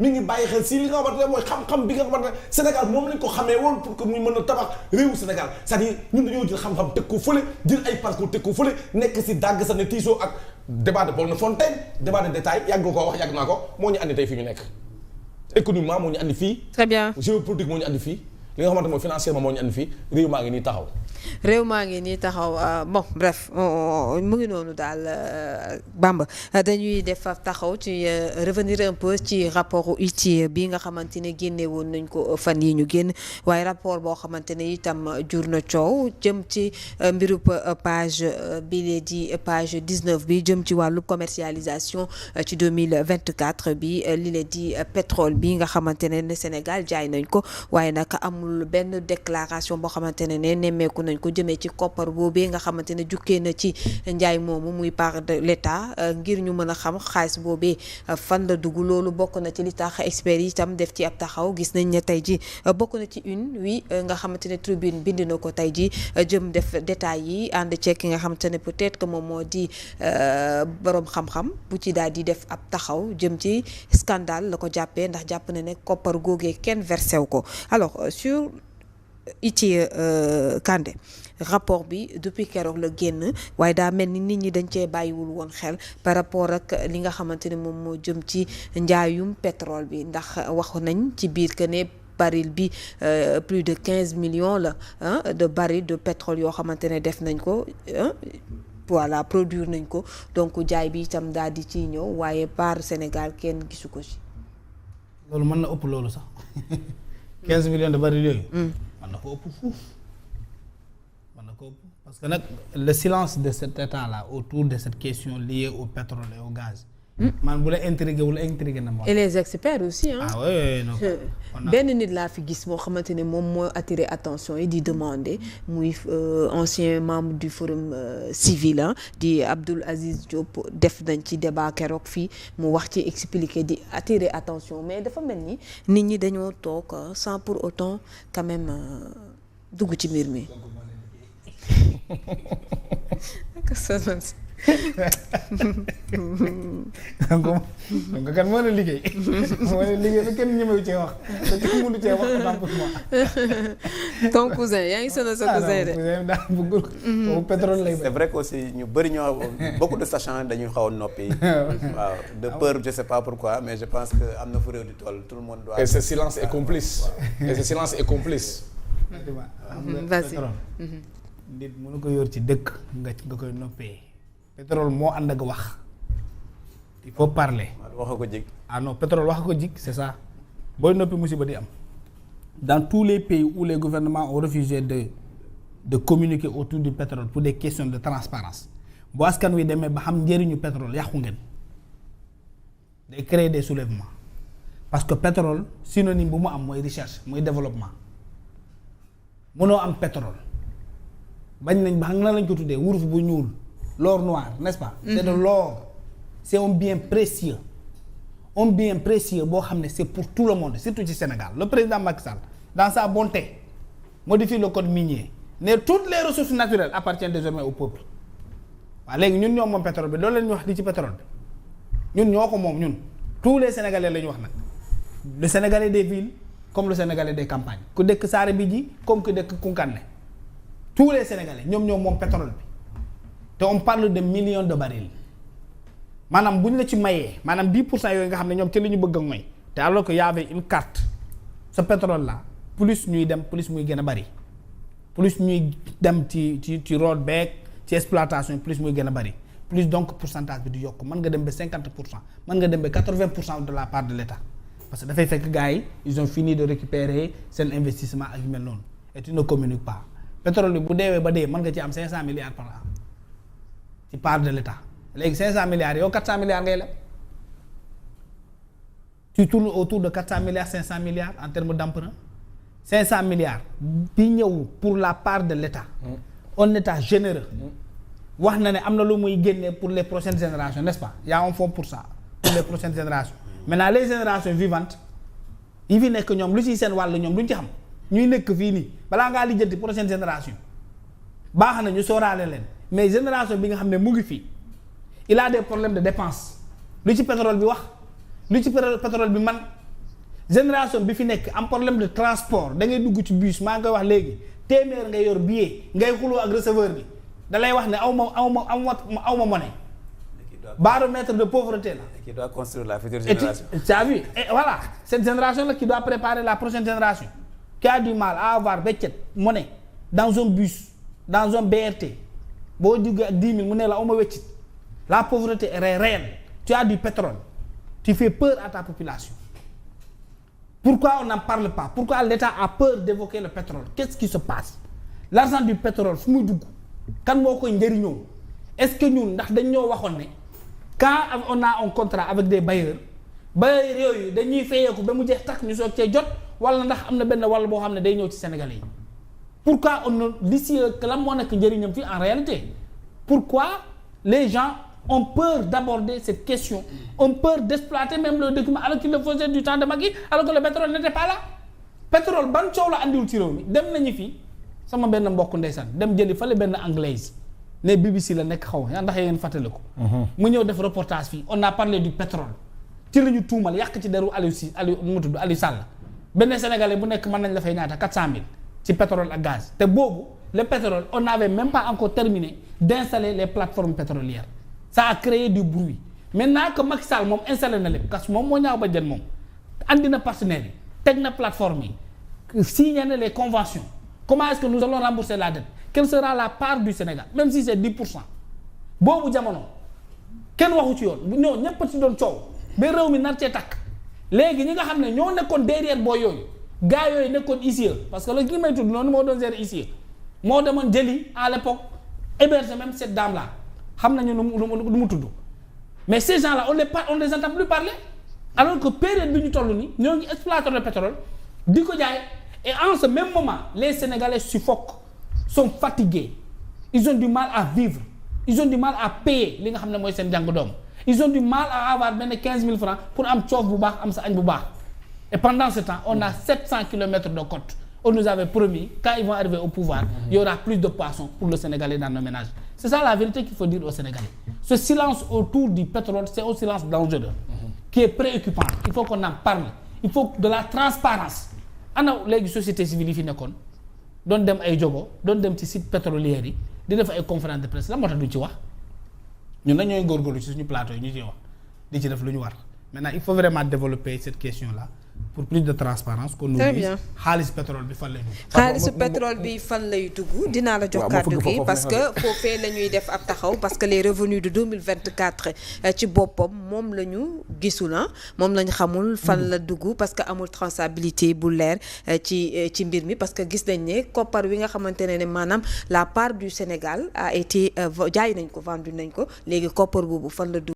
mi ngi bàyyi xel si li nga xamante ne mooy xam-xam bi nga xamante ne Sénégal moom lañ ko xamee woon pour que muy mën a tabax réewu Sénégal c'est-à-dire ñun dañoo jël xam-xam teg ko fële jël ay parcours teg ko fële nekk si dàgg sa ne tiisoo ak débat de Bonnefontaine débat de détail yàgg nga koo wax yàgg naa ko moo ñu andi tey fii ñu nekk économiquement moo ñu andi fii. très bien géopolitique moo ñu andi fii li nga xamante mooy financièrement moo ñu andi fii réew maa ngi nii taxaw. réew maa ngi nii taxaw bon bref mu ngi noonu daal Bamba dañuy def taxaw ci revenir un peu ci rapport ITIE bi nga xamante ne génne woon nañ ko fan yi ñu génn waaye rapport boo xamante ne itam jur na coow jëm ci mbirub page bi lee di page 19 bi jëm ci wàllu commercialisation ci 2024 bi li lee di pétrole bi nga xamante ne Sénégal jaay nañ ko waaye nag amul benn déclaration boo xamante ne nemmeeku nañ ko jëmee ci koppar boobee nga xamante ne jukkee na ci njaay moomu muy part de l'État ngir ñu mën a xam xaalis boobee fan la dugg loolu bokk na ci li tax experts yi itam def ci ab taxaw gis nañ ne tey ji bokk na ci une nga xamante ne tribune bind na ko tey ji jëm def détails yi ànd ceeg ki nga xamante ne peut-être que moom moo di boroom xam-xam bu ci daal di def ab taxaw jëm ci scandale la ko jàppee ndax jàpp na ne koppar googee kenn versé wu ko alors sur ITIE Kandé rapport bi depuis keroog la génn waaye daa mel ni nit ñi dañ cee bàyyiwul woon xel par rapport ak li nga xamante ne moom moo jëm ci njaayum pétrole bi ndax wax nañ ci biir que ne baril bi plus de 15 millions la de baril de pétrole yoo xamante ne def nañ ko voilà produire nañ ko donc jaay bi itam daal di ciy ñëw waaye par Sénégal kenn gisu ko ci. loolu mën na ëpp loolu sax 15 millions de barils yooyu. mën na ko ëpp fuuf mën na ko ëpp parce que nag le silence de cet état là autour de cette question liée au pétrole et au gaz. man bu la intrigué wala intrigué na moom. et les experts aussi hein. ah oui non. benn nit laa fi gis moo xamante ne moom moo attiré attention yi di demander muy ancien membre du forum civil di Abdoul Aziz Diop def nañ ci débat keroog fii mu wax ci expliquer di attirer attention mais dafa mel ni nit ñi dañoo toog sans pour autant quand même dugg ci mbir mi. donc kan moo la liggéey moo la liggéey ba kenn ñemewu cee wax te kenn mënu cee wax autant pour moi. ton cousin yaa ngi sonal sa cousin de. daa bëggul ko pétrole lay. c'est vrai que aussi ñu bëri ñoo beaucoup de sachants dañuy xaw a noppi. waaw de peur je sais pas pourquoi mais je pense que am na fu réew di toll tout le monde doit. et ce silence est complice. et ce silence est complice. vas-y. nit mënu ko yor ci dëkk nga koy noppee. pétrole moo ànd ak wax il faut parler. wax ko jig. ah non pétrole wax ko jig c'est ça booy noppi musiba di am. dans tous les pays où les gouvernements ont refusé de communiquer autour du pétrole pour des questions de transparence bu askan wi demee ba xam njëriñu pétrole yàqu ngeen day créer des soulèvements parce que pétrole synonyme bu mu am mooy recherche mooy développement mënoo am pétrole bañ nañ ba xam na lañ ko tuddee wurus bu ñuul. L'or noir, n'est-ce pas? C'est de l'or. C'est un bien précieux. Un bien précieux boo xam ne c'est pour tout le monde, surtout ci Sénégal. Le président Macky Sall, dans sa bonté, modifie le code minier. Mais toutes les ressources naturelles appartiennent désormais au peuple. waaw léegi ñun ñoo moom pétrole bi loolu la ñuy wax di ci pétrole bi ñun ñoo ko moom ñun tous les Sénégalais la ñu wax nag. Le Sénégalais des villes comme le Sénégalais des campagnes. ku dëkk Saare-Bidji comme ku dëkk Koungheul. Tous les Sénégalais ñoom ñoo moom pétrole bi. te on parle de millions de barils maanaam bu ñu la ci mayee maanaam 10% yooyu nga xam ne ñoom ci la ñu bëgg a mooy te alors que y avait une carte ce pétrole là plus ñuy dem plus muy gën a bari plus ñuy dem ci road beeg ci exploitation plus muy gën a bari plus donc pourcentage bi di yokk mën nga dem ba 50% mën nga dem ba 80% de la part de l'État parce que dafay fekk gars yi ils ont fini de récupérer seen investissement ak yu mel noonu et tu ne communiques pas pétrole bi bu deewee ba dee mën nga ci am 500 milliards par an. ci part de l'État léegi 500 milliards yow 400 milliards ngay leb tu tournes autour de 400 milliards 500 milliards en termes d'emprunt 500 milliards bi ñëw pour la part de l'État. un État généreux. wax na ne am na lu muy génnee pour les prochaines générations n'est-ce pas y a un fonds pour ça pour les prochaines générations maintenant les générations vivantes yi fi nekk ñoom lu ci seen wàll ñoom luñ ci xam ñuy nekk fii nii balaa ngaa lijjanti prochaine génération baax na ñu sóoraale leen. mais génération bi nga xam ne mu ngi fii il a des problèmes de dépenses lu ci pétrole bi wax lu ci pétrole bi man génération bi fi nekk am problème de transport da ngay dugg ci bus maa ngi koy wax léegi téeméer ngay yor billet ngay xuloo ak receveur bi da lay wax ne aw ma monnaie. Baromètre de pauvreté là. Qui doit construire la future génération. Tu as vu? Et voilà, cette génération là qui doit préparer la prochaine génération. Qui a du mal à avoir monnaie dans un bus, dans un BRT. Boo duggee ak 10 000 mu ne la aw ma weccit. La pauvreté est réelle. Tu as du pétrole. Tu fais peur à ta population. Pourquoi on n'en parle pas? Pourquoi l'État a peur d'évoquer le pétrole? Qu'est-ce qui se passe? L'argent du pétrole fu muy dugg kan moo koy njëriñoo? Est-ce que ñun ndax dañ ñoo waxoon ne quand on a un contrat avec des bailleurs yooyu dañuy fayeeku ba mu jeex takk ñu soog cee jot wala ndax am na benn wàll boo xam ne day ñëw ci Sénégalais yi? Pourquoi on ne d'ici que lan moo nekk njëriñam fii en réalité? Pourquoi les gens ont peur d'aborder cette question, ont peur d'exploiter même le document alors qu'ils le faisaient du temps de Macky, alors que le pétrole n'était pas là? Pétrole ban coow la andiwul ci réew mi dem nañu fi sama benn mbokk ndeysaan dem jëli fale benn anglaise ne BBC la nekk xaw ndax yéen fàttali ko. mu ñëw def reportage fii on a parlé du pétrole ci la ñu tuumal yàq ci deru Aliou Sall benn sénégalais bu nekk mën nañ la fay ñaata 400 000 ci pétrole ak gaz te boobu le pétrole on n'avait même pas encore terminé d'installer les plateformes pétrolières. Ça a créé du bruit maintenant que Macky Sall moom installé na lépp parce que moom moo ñaaw ba jën moom andi na partenaires yi teg na plateforme yi signé na les conventions. Comment est-ce que nous allons rembourser la dette? Quelle sera la part du Sénégal même si c'est 10%? boobu jamono kenn waxu ci yoon ñoo ñëpp ci doon coow ba réew mi nar cee takk léegi ñi nga xam ne ñoo nekkoon derrière boo yooyu gars yooyu nekkoon ICE parce que la ki may tudd noonu moo doon gérer ICE moo demoon jëli à l'époque héberger même cette dame là xam nañu nu mu tudd mais ces gens là on les entend plus parler alors que période bi ñu toll nii ñoo ngi exploiter le pétrole di ko jaay et en ce même moment les Sénégalais suffoquent, sont fatigués, ils ont du mal à vivre, ils ont du mal à payer li nga xam ne mooy seen jàng doom, ils ont du mal à avoir benn 15 000 francs pour am coof bu baax am sa añ bu baax. Et pendant ce temps on a 700 kilomètres de côte. On nous avait promis quand ils vont arriver au pouvoir il y aura plus de poissons pour le Sénégalais dans nos ménages. C'est ça la vérité qu'il faut dire aux Sénégalais. Ce silence autour du pétrole c'est un silence dangereux qui est préoccupant. Il faut qu'on en parle. Il faut de la transparence. Ana léegi société civile yi fi nekkoon doon dem ay jogo doon dem ci site pétrolier yi di def ay conférence de presse la moo tax duñ ci wax ñun nag ñooy góorgóorlu ci suñu plateau yi ñu ciy wax di ci def lu ñu war maintenant il faut vraiment développer cette question là pour plus de transparence qu'on nous dise xaalis pétrole bi fan lay dugg. xaalisu pétrole bi fan lay dugg dinaa la jox kàddu gi parce que foofee la ñuy def ab taxaw parce que les revenus de 2024 ci boppam moom la ñu gisul moom la ñu xamul fan la dugg parce que amul traçabilité bu leer ci mbir mi parce que gis nañ ne koppar wi nga xamante ne maanaam la part du Sénégal a été jaay nañ ko vendu nañ ko léegi koppar boobu fan la dugg.